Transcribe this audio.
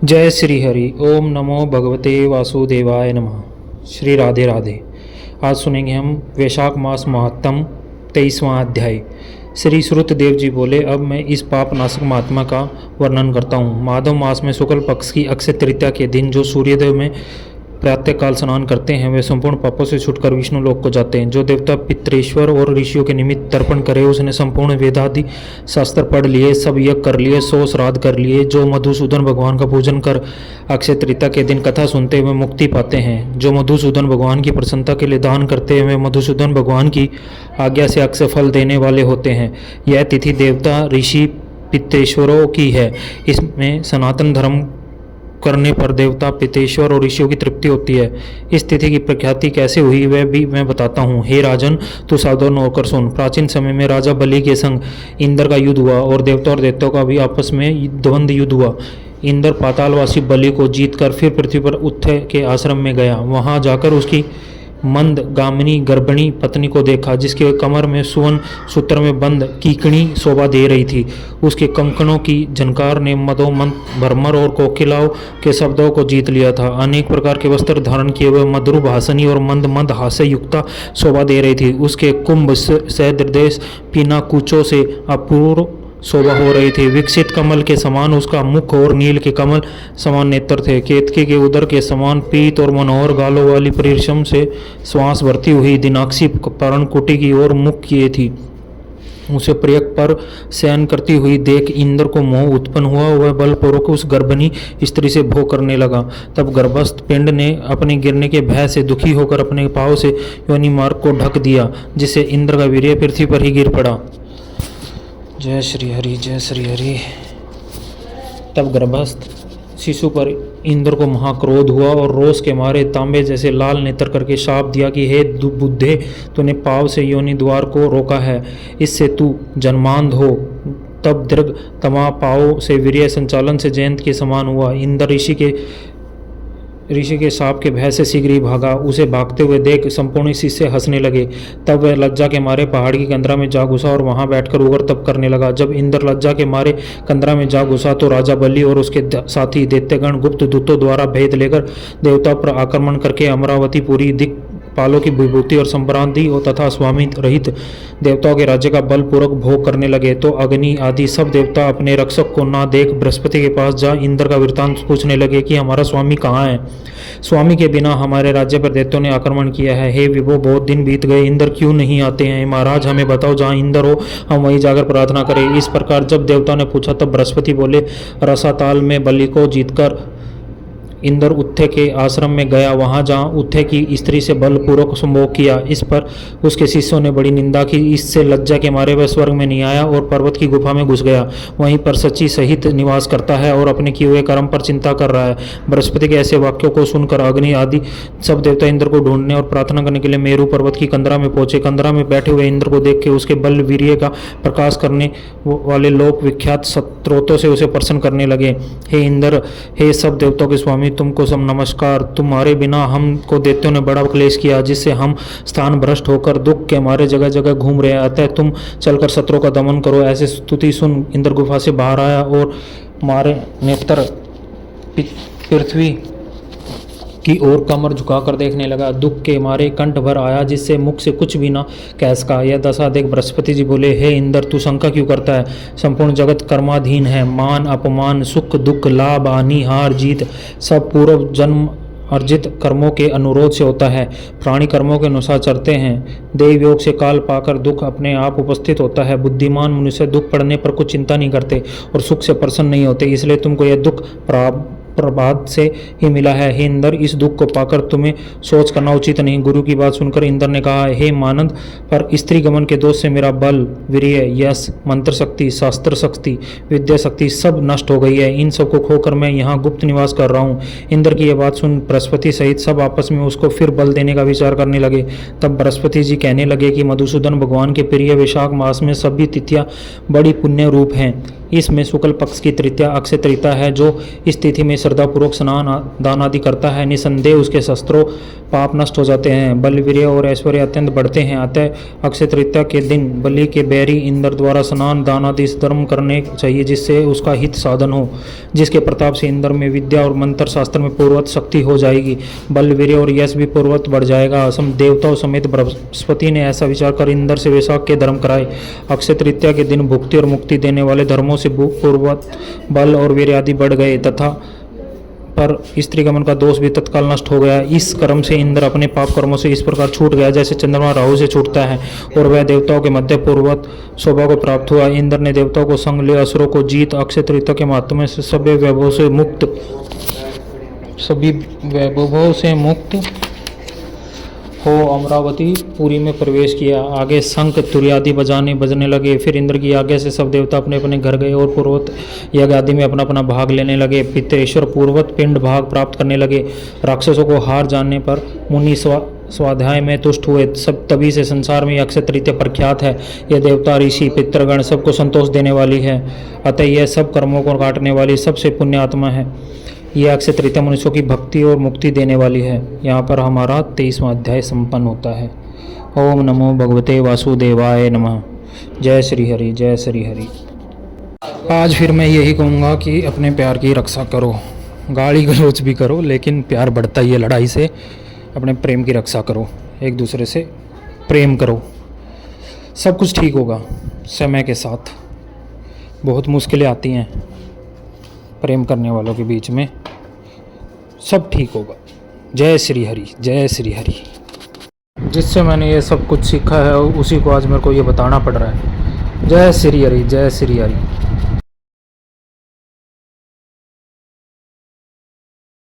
जय श्री हरि। ओम नमो भगवते वासुदेवाय नमः। श्री राधे राधे। आज सुनेंगे हम वैशाख मास महात्म 23वां अध्याय। श्री श्रुत देव जी बोले, अब मैं इस पाप नाशक महात्मा का वर्णन करता हूँ। माधव मास में शुक्ल पक्ष की अक्षय तृतीया के दिन जो सूर्योदय में प्रातःकाल स्नान करते हैं वे संपूर्ण पापों से छुटकर विष्णु लोक को जाते हैं। जो देवता पितरेश्वर और ऋषियों के निमित्त तर्पण करे उसने संपूर्ण वेदादि शास्त्र पढ़ लिए, सब यज्ञ कर लिए, 100 श्राद्ध कर लिए। जो मधुसूदन भगवान का पूजन कर अक्षय तृतीया के दिन कथा सुनते हुए मुक्ति पाते हैं। जो मधुसूदन भगवान की प्रसन्नता के लिए दान करते हुए मधुसूदन भगवान की आज्ञा से अक्षय फल देने वाले होते हैं। यह तिथि देवता ऋषि पितरेश्वरों की है। इसमें सनातन धर्म करने पर देवता पितेश्वर और ऋषियों की तृप्ति होती है। इस तिथि की प्रख्याति कैसे हुई वह भी मैं बताता हूँ। हे राजन, तू सावधान होकर सुन। प्राचीन समय में राजा बलि के संग इंद्र का युद्ध हुआ और देवताओं का भी आपस में द्वंद्व युद्ध हुआ। इंद्र पातालवासी बलि को जीतकर फिर पृथ्वी पर उत्थय के आश्रम में गया। वहां जाकर उसकी मंद गामिनी गर्भिणी पत्नी को देखा, जिसके कमर में सुवर्ण सूत्र में बंद कीकणी शोभा दे रही थी। उसके कंकणों की झनकार ने मदो मंद भरमर और कोकिलाओं के शब्दों को जीत लिया था। अनेक प्रकार के वस्त्र धारण किए हुए मधुर भाषणी और मंद मंद हास्य युक्ता शोभा दे रही थी। उसके कुंभ सहृदय पीना कुचों से अपूर्व शोभा हो रही थी। विकसित कमल के समान उसका मुख और नील के कमल समान नेत्र थे। केतके के उदर के समान पीत और मनोहर गालों वाली परिश्रम से श्वास भरती हुई दिनाक्षी पर्णकुटी की ओर मुख किए थी। उसे प्रयक पर शयन करती हुई देख इंद्र को मोह उत्पन्न हुआ। वह बलपूर्वक उस गर्भिणी स्त्री से भोग करने लगा। तब गर्भस्थ पिंड ने अपने गिरने के भय से दुखी होकर अपने पांव से योनि मार्ग को ढक दिया, जिससे इंद्र का वीर्य पृथ्वी पर ही गिर पड़ा। जय श्री हरि, जय श्री हरि। तब गर्भस्थ शिशु पर इंद्र को महाक्रोध हुआ और रोष के मारे तांबे जैसे लाल नेत्र करके शाप दिया कि हे बुद्धे, तूने पाव से योनि द्वार को रोका है, इससे तू जन्मांध हो। तब दीर्घ तमा पाव से वीर्य संचालन से जयंत के समान हुआ। इंद्र ऋषि के साप के भय से शीघ्र ही भागा। उसे भागते हुए देख संपूर्ण शिष्य हंसने लगे। तब वह लज्जा के मारे पहाड़ की कंदरा में जा घुसा और वहां बैठकर उग्र तप करने लगा। जब इंद्र लज्जा के मारे कंदरा में जा घुसा तो राजा बलि और उसके साथी दैत्यगण गुप्त दूतों द्वारा भेद लेकर देवता पर आक्रमण करके अमरावती पूरी दिक पालों की विभूति और संभ्रांति और तथा स्वामी रहित देवताओं के राज्य का बलपूर्वक भोग करने लगे। तो अग्नि आदि सब देवता अपने रक्षक को ना देख बृहस्पति के पास जा इंद्र का वृत्तांत पूछने लगे कि हमारा स्वामी कहाँ है। स्वामी के बिना हमारे राज्य पर दैत्यों ने आक्रमण किया है। हे विभो, बहुत दिन बीत गए, इंद्र क्यों नहीं आते हैं? महाराज, हमें बताओ, जहाँ इंद्र हो हम वहीं जाकर प्रार्थना करें। इस प्रकार जब देवताओं ने पूछा तब बृहस्पति बोले, रसाताल में बलि को जीतकर इंद्र उत्थे के आश्रम में गया। वहां जहां उत्थे की स्त्री से बलपूर्वक संभोग किया। इस पर उसके शिष्यों ने बड़ी निंदा की। इससे लज्जा के मारे वह स्वर्ग में नहीं आया और पर्वत की गुफा में घुस गया। वहीं पर सची सहित निवास करता है और अपने किए हुए कर्म पर चिंता कर रहा है। बृहस्पति के ऐसे वाक्यों को सुनकर अग्नि आदि सब देवता इंद्र को ढूंढने और प्रार्थना करने के लिए मेरु पर्वत की कंदरा में पहुंचे। कंदरा में बैठे हुए इंद्र को देख के उसके बल वीर्य का प्रकाश करने वाले लोक विख्यात स्त्रोतों से उसे प्रसन्न करने लगे। हे इंद्र, हे सब देवताओं के स्वामी, तुमको सब नमस्कार। तुम्हारे बिना हमको दैत्यों ने बड़ा क्लेश किया, जिससे हम स्थान भ्रष्ट होकर दुख के मारे जगह जगह घूम रहे हैं। अतः तुम चलकर शत्रुओं का दमन करो। ऐसे स्तुति सुन इंद्र गुफा से बाहर आया और मारे नेत्र पृथ्वी की ओर कमर झुकाकर देखने लगा। दुख के मारे कंठ भर आया, जिससे मुख से कुछ भी न कह सका। यह दशा देख बृहस्पति जी बोले, हे इंद्र, तू शंका क्यों करता है? संपूर्ण जगत कर्माधीन है। मान अपमान, सुख दुख, लाभ हानि, हार जीत सब पूर्व जन्म अर्जित कर्मों के अनुरोध से होता है। प्राणी कर्मों के अनुसार चलते हैं। देव योग से काल पाकर दुख अपने आप उपस्थित होता है। बुद्धिमान मनुष्य दुख पड़ने पर कुछ चिंता नहीं करते और सुख से प्रसन्न नहीं होते। इसलिए तुमको यह दुख प्रभात से ही मिला है। हे इंद्र, इस दुख को पाकर तुम्हें सोच करना उचित नहीं। गुरु की बात सुनकर इंद्र ने कहा, हे मानंद, पर स्त्री गमन के दोष से मेरा बल, वीर्य, यश, मंत्र शक्ति, शास्त्र शक्ति, विद्या शक्ति सब नष्ट हो गई है। इन सब को खोकर मैं यहाँ गुप्त निवास कर रहा हूँ। इंद्र की यह बात सुन बृहस्पति सहित सब आपस में उसको फिर बल देने का विचार करने लगे। तब बृहस्पति जी कहने लगे कि मधुसूदन भगवान के प्रिय वैशाख मास में सभी तिथियां बड़ी पुण्य रूप हैं। इसमें शुक्ल पक्ष की तृतीया अक्षय तृतीया है। जो इस तिथि में श्रद्धापूर्वक स्नान दान आदि करता है, निसंदेह उसके शस्त्रों पाप नष्ट हो जाते हैं, बल वीर्य और ऐश्वर्य अत्यंत बढ़ते हैं। अतः अक्षय तृतीया के दिन बलि के बैरी इंद्र द्वारा स्नान दान आदि धर्म करने चाहिए, जिससे उसका हित साधन हो, जिसके प्रताप से इंद्र में विद्या और मंत्र शास्त्र में पूर्वत शक्ति हो जाएगी, बल वीर्य और यश भी पूर्वत बढ़ जाएगा। सम देवताओं समेत बृहस्पति ने ऐसा विचार कर इंद्र से वैशाख के धर्म कराए। अक्षय तृतीया के दिन भुक्ति और मुक्ति देने वाले धर्मों से पूर्वत बल और वीर्य आदि बढ़ गए तथा पर स्त्री गमन का दोष भी तत्काल नष्ट हो गया। इस कर्म से इंद्र अपने पाप कर्मों से इस प्रकार छूट गया जैसे चंद्रमा राहु से छूटता है, और वह देवताओं के मध्य पूर्वत शोभा को प्राप्त हुआ। इंद्र ने देवताओं को संग ले असुरों को जीत अक्षय तृतीया के माध्यम से सभी वैभवों से मुक्त हो अमरावती पुरी में प्रवेश किया। आगे शंख तुरैयादि बजने लगे। फिर इंद्र की आज्ञा से सब देवता अपने अपने घर गए और पूर्वत यज्ञ आदि में अपना अपना भाग लेने लगे। पितरेश्वर पूर्वत पिंड भाग प्राप्त करने लगे। राक्षसों को हार जानने पर मुनि स्वाध्याय में तुष्ट हुए। सब तभी से संसार में अक्षय तृतीया प्रख्यात है। यह देवता ऋषि पितृगण सबको संतोष देने वाली है, अतः यह सब कर्मों को काटने वाली सबसे पुण्य आत्मा है। यह अक्षय तृतीया मनुष्यों की भक्ति और मुक्ति देने वाली है। यहाँ पर हमारा 23वां अध्याय संपन्न होता है। ओम नमो भगवते वासुदेवाय नमः। जय श्री हरि, जय श्री हरि। आज फिर मैं यही कहूँगा कि अपने प्यार की रक्षा करो, गाली गलौज भी करो, लेकिन प्यार बढ़ता ही है लड़ाई से। अपने प्रेम की रक्षा करो, एक दूसरे से प्रेम करो, सब कुछ ठीक होगा। समय के साथ बहुत मुश्किलें आती हैं, प्रेम करने वालों के बीच में सब ठीक होगा। जय श्री हरि, जय श्री हरि। जिससे मैंने ये सब कुछ सीखा है उसी को आज मेरे को ये बताना पड़ रहा है। जय श्री हरि, जय श्री हरि।